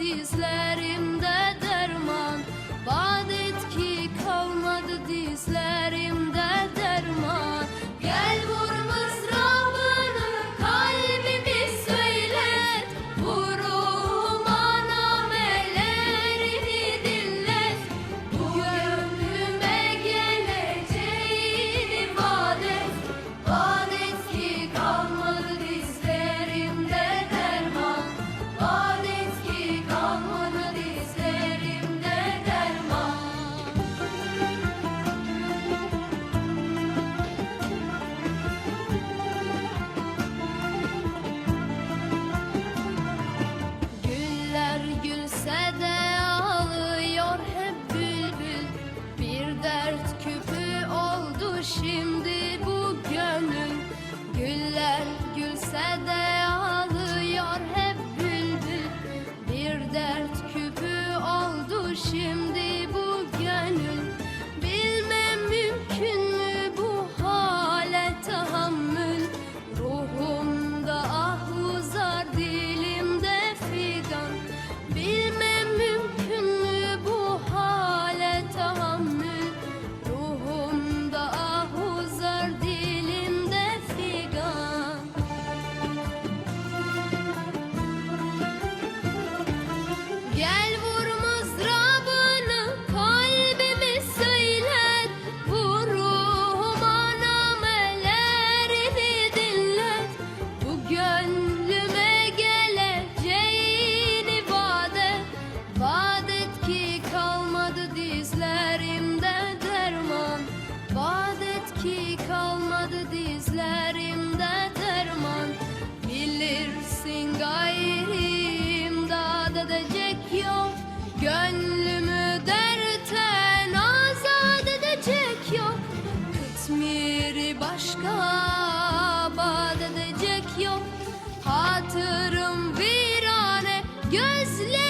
dizlerimde derman. Vaat ki kalmadı dizlerimde derman. Gel vur mızrabını kalbimi söylet, vuruma namelerini dinlet. Bu gönlüme geleceğini vaat et, vaat et ki kalmadı dizlerimde derman. Vaat et ki kalmadı dizlerimde derman. Güller gülse de ağlıyor hep bülbül. Bir dert küpü oldu şimdi bu gönül. Güller gülse de ağlıyor hep bülbül. Bir dert küpü oldu şimdi bu gönül. Bilmem mümkün mü bu hale tahammül. Ruhumda ah uzar, dilimde figan. Bilmem mümkün mü bu hale tahammül. Ruhumda ah uzar, dilimde figan. Gel vur mızrabını kalbimi söylet, vuruma namelerini dinlet. Bu gönlüme geleceğini vaat et, vaat et ki kalmadı dizlerimde derman. Vaat et ki kalmadı dizlerimde derman. Bilirsin gayri imdad edecek yok, gönlümü dertten azat edecek yok. Kıtmiri başka abad edecek yok. Hatırım virane, gözlerim